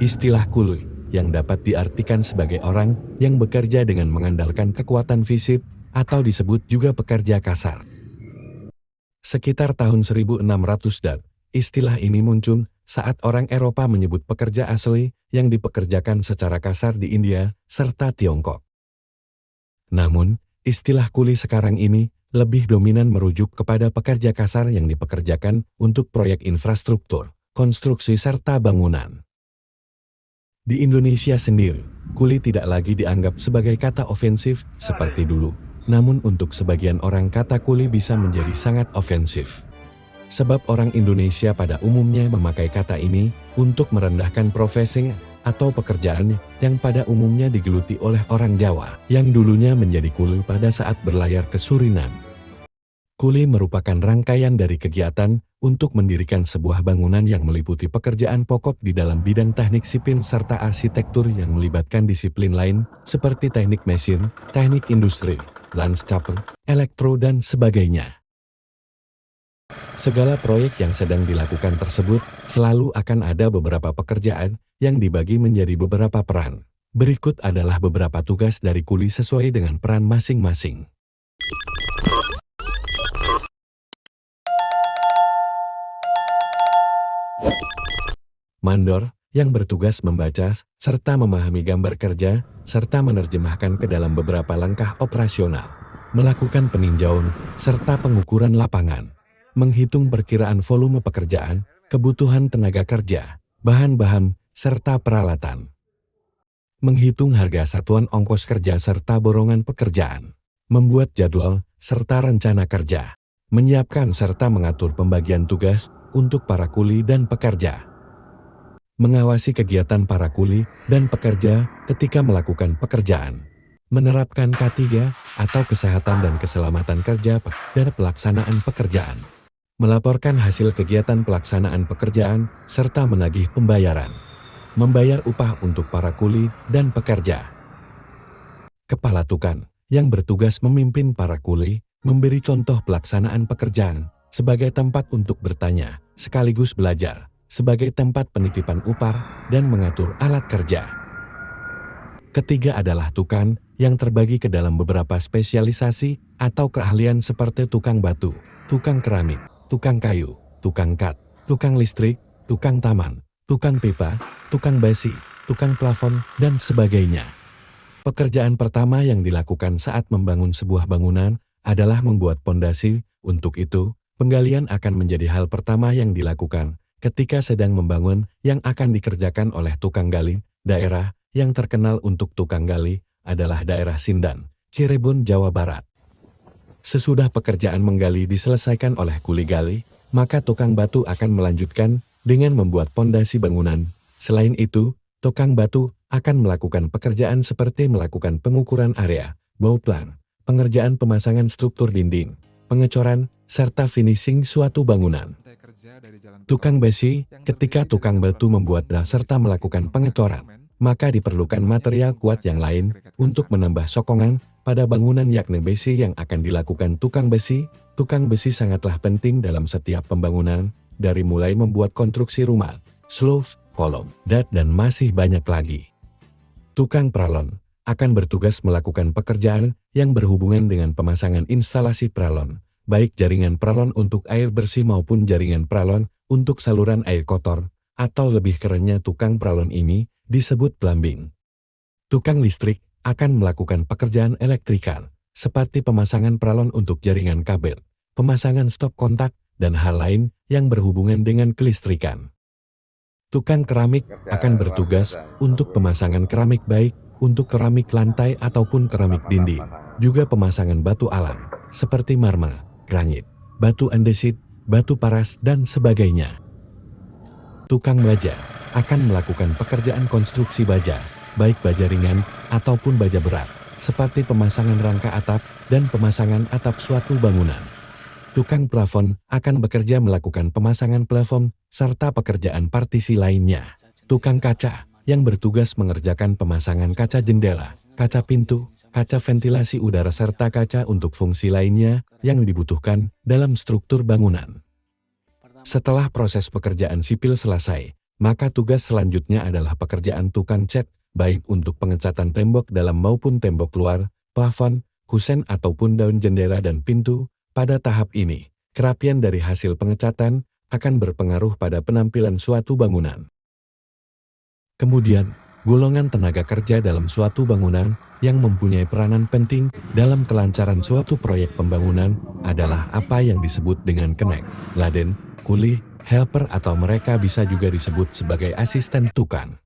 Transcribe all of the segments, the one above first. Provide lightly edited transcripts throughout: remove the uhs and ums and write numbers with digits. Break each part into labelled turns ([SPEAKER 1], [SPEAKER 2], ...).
[SPEAKER 1] Istilah kuli yang dapat diartikan sebagai orang yang bekerja dengan mengandalkan kekuatan fisik atau disebut juga pekerja kasar. Sekitar tahun 1600 dan istilah ini muncul saat orang Eropa menyebut pekerja asli yang dipekerjakan secara kasar di India serta Tiongkok. Namun, istilah kuli sekarang ini lebih dominan merujuk kepada pekerja kasar yang dipekerjakan untuk proyek infrastruktur, konstruksi serta bangunan. Di Indonesia sendiri, kuli tidak lagi dianggap sebagai kata ofensif seperti dulu. Namun untuk sebagian orang kata kuli bisa menjadi sangat ofensif. Sebab orang Indonesia pada umumnya memakai kata ini untuk merendahkan profesi atau pekerjaan yang pada umumnya digeluti oleh orang Jawa yang dulunya menjadi kuli pada saat berlayar ke Suriname. Kuli merupakan rangkaian dari kegiatan untuk mendirikan sebuah bangunan yang meliputi pekerjaan pokok di dalam bidang teknik sipil serta arsitektur yang melibatkan disiplin lain seperti teknik mesin, teknik industri, landscape, elektro dan sebagainya. Segala proyek yang sedang dilakukan tersebut selalu akan ada beberapa pekerjaan yang dibagi menjadi beberapa peran. Berikut adalah beberapa tugas dari kuli sesuai dengan peran masing-masing. Mandor, yang bertugas membaca serta memahami gambar kerja, serta menerjemahkan ke dalam beberapa langkah operasional. Melakukan peninjauan, serta pengukuran lapangan. Menghitung perkiraan volume pekerjaan, kebutuhan tenaga kerja, bahan-bahan, serta peralatan. Menghitung harga satuan ongkos kerja serta borongan pekerjaan. Membuat jadwal, serta rencana kerja. Menyiapkan serta mengatur pembagian tugas untuk para kuli dan pekerja. Mengawasi kegiatan para kuli dan pekerja ketika melakukan pekerjaan. Menerapkan K3 atau kesehatan dan keselamatan kerja pada pelaksanaan pekerjaan. Melaporkan hasil kegiatan pelaksanaan pekerjaan serta menagih pembayaran. Membayar upah untuk para kuli dan pekerja. Kepala Tukan yang bertugas memimpin para kuli, memberi contoh pelaksanaan pekerjaan sebagai tempat untuk bertanya, sekaligus belajar, sebagai tempat penitipan upah dan mengatur alat kerja. Ketiga adalah Tukan yang terbagi ke dalam beberapa spesialisasi atau keahlian seperti tukang batu, tukang keramik, tukang kayu, tukang kat, tukang listrik, tukang taman, tukang pipa, tukang besi, tukang plafon, dan sebagainya. Pekerjaan pertama yang dilakukan saat membangun sebuah bangunan adalah membuat pondasi. Untuk itu, penggalian akan menjadi hal pertama yang dilakukan ketika sedang membangun yang akan dikerjakan oleh tukang gali. Daerah yang terkenal untuk tukang gali adalah daerah Sindan, Cirebon, Jawa Barat. Sesudah pekerjaan menggali diselesaikan oleh kuli gali, maka tukang batu akan melanjutkan dengan membuat pondasi bangunan. Selain itu, tukang batu akan melakukan pekerjaan seperti melakukan pengukuran area, bau plan, pengerjaan pemasangan struktur dinding, pengecoran, serta finishing suatu bangunan. Tukang besi, ketika tukang batu membuat serta melakukan pengecoran, maka diperlukan material kuat yang lain untuk menambah sokongan pada bangunan yakni besi yang akan dilakukan tukang besi. Tukang besi sangatlah penting dalam setiap pembangunan, dari mulai membuat konstruksi rumah, sloof, kolom, dan masih banyak lagi. Tukang pralon akan bertugas melakukan pekerjaan yang berhubungan dengan pemasangan instalasi pralon, baik jaringan pralon untuk air bersih maupun jaringan pralon untuk saluran air kotor, atau lebih kerennya tukang pralon ini disebut plumbing. Tukang listrik akan melakukan pekerjaan elektrikal, seperti pemasangan pralon untuk jaringan kabel, pemasangan stop kontak, dan hal lain yang berhubungan dengan kelistrikan. Tukang keramik akan bertugas untuk pemasangan keramik baik untuk keramik lantai ataupun keramik dinding, juga pemasangan batu alam, seperti marmer, granit, batu andesit, batu paras, dan sebagainya. Tukang baja akan melakukan pekerjaan konstruksi baja, baik baja ringan ataupun baja berat, seperti pemasangan rangka atap dan pemasangan atap suatu bangunan. Tukang plafon akan bekerja melakukan pemasangan plafon serta pekerjaan partisi lainnya. Tukang kaca yang bertugas mengerjakan pemasangan kaca jendela, kaca pintu, kaca ventilasi udara serta kaca untuk fungsi lainnya yang dibutuhkan dalam struktur bangunan. Setelah proses pekerjaan sipil selesai, Maka tugas selanjutnya adalah pekerjaan tukang cat, baik untuk pengecatan tembok dalam maupun tembok luar, plafon, kusen ataupun daun jendela dan pintu. Pada tahap ini, kerapian dari hasil pengecatan akan berpengaruh pada penampilan suatu bangunan. Kemudian, golongan tenaga kerja dalam suatu bangunan yang mempunyai peranan penting dalam kelancaran suatu proyek pembangunan adalah apa yang disebut dengan kenek, laden, kuli, helper atau mereka bisa juga disebut sebagai asisten tukang.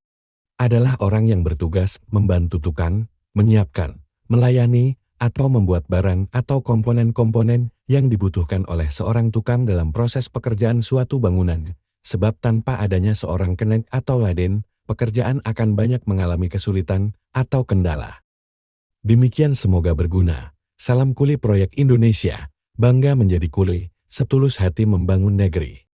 [SPEAKER 1] Adalah orang yang bertugas membantu tukang, menyiapkan, melayani, atau membuat barang atau komponen-komponen yang dibutuhkan oleh seorang tukang dalam proses pekerjaan suatu bangunan. Sebab tanpa adanya seorang kenek atau laden, pekerjaan akan banyak mengalami kesulitan atau kendala. Demikian semoga berguna. Salam kuli proyek Indonesia, bangga menjadi kuli, setulus hati membangun negeri.